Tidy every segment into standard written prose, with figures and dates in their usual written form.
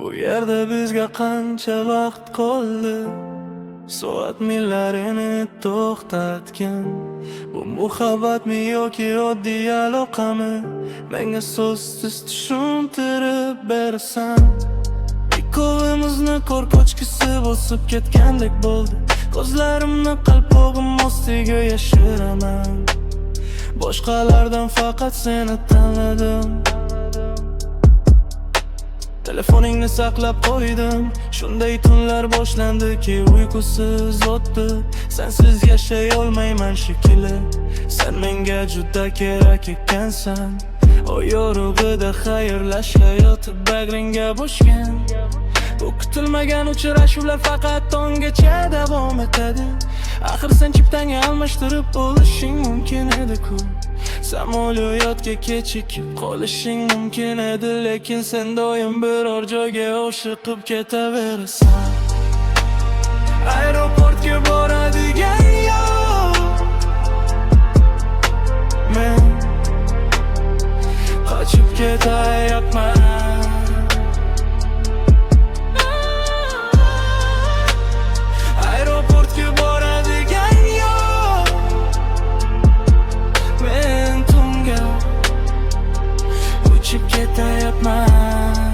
Bu yerda bizga qancha vaqt qoldi? Soat millarini to'xtatgin. Bu muhabbatmi yoki oddiy aloqami? Menga so'zsiz tushuntirib bersan. Ikkovimizni qor ko'chkisi bosib ketgandek bo'ldi. Ko'zlarimni qalpog'im ostiga yashiraman. Boshqalardan faqat seni tanladim. Telefoningni saqlab qo'ydim. Shunday tunlar boshlandiki uyqusiz o'tdi. Sensiz yashay olmayman shekilli. Sen menga juda kerak ekansan. O yorug'ida xayrlashga yotib bag'ringga boshgan. Bu kutilmagan uchrashuvlar faqat tonggacha davom etadi. Axir sen chiptangga almashtirib olishing mumkin edi-ku. Samolyotga kechikib qolishing mumkin edi, lekin sen doim biror joyga oshiqib ketaverasan. Aeroportga boradigan yo'l. Men qochib ketayapman. Aeroportga boradigan yo'l. Men tunga uchib ketayapman.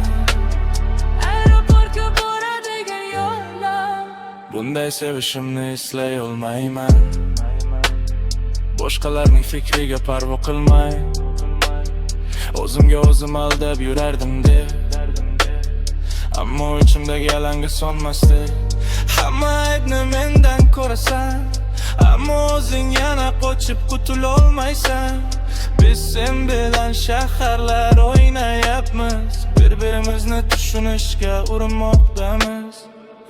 Aeroportga boradigan yo'llar. Bunday sevishimni eslay olmayman. Boshqalarning fikriga parvo qilmay, o'zimga o'zim aldab yurardim deb. Ammo ichimdagi alanga sonmasdi. Hamma aybni mendan ko'rasan, ammo o'zing yana qochib qutulolmaysan. Biz sen bilan shaharlar o'ynayapmiz, bir-birimizni tushunishga urinmoqdamiz.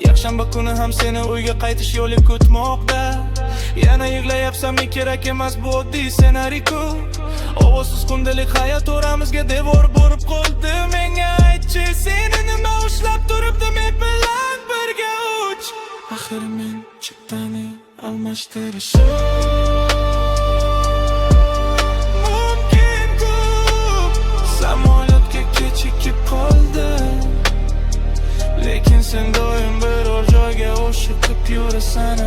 Yakshanba kuni ham seni uyga qaytish yo'li kutmoqda. Yana yig'layapsanmi? Kerak emas bu oddiy ssenariy-ku. Ovozsiz kundalik hayot o'ramizga devor bo'lib qoldi. Menga aytchi, seni nima ushlab turibdi? Men bilan birga uch. Axir men chiptani almashtirishim mumkin-ku. Samolyotga kechikib qoldim, lekin sen doim biror joyga oshiqib yurasan.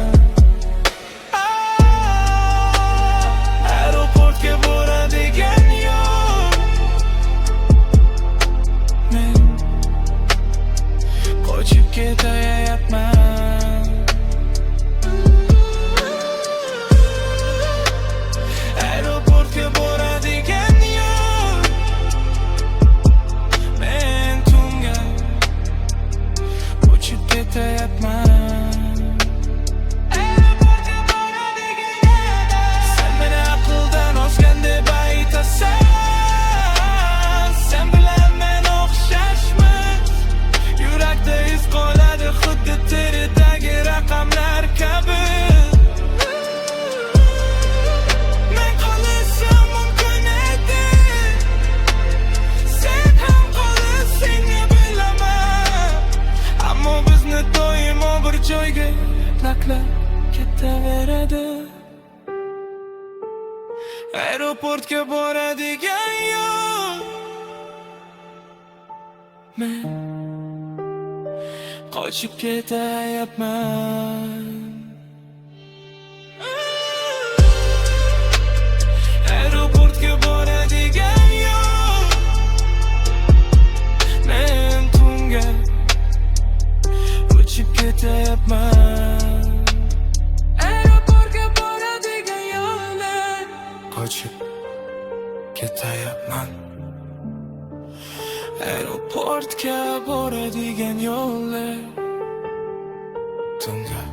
Aeroportga boradigan yo'l. Men qochib ketayapman. Aeroportga boradigan yo'l. Men tunga uchib ketayapman. Sen bilan men o'xshashmiz. Yurakda iz qoladi xuddi teridagi raqamlar kabi. Men qolishim mumkin edi, sen ham qolishingni bilaman. Ammo bizni doimo bir joyga taklab ketaveradi. Aeroportga boradigan yo'l. Men qochib ketayapman. Aeroportga boradigan yo'l. Men tunga uchib ketayapman. Aeroportga boradigan yo'llar. Qochib ketayapman. Aeroportga boradigan yo'llar. Tunga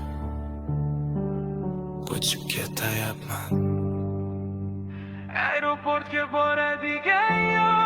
qochib ketayapman. Aeroportga boradigan yo'l.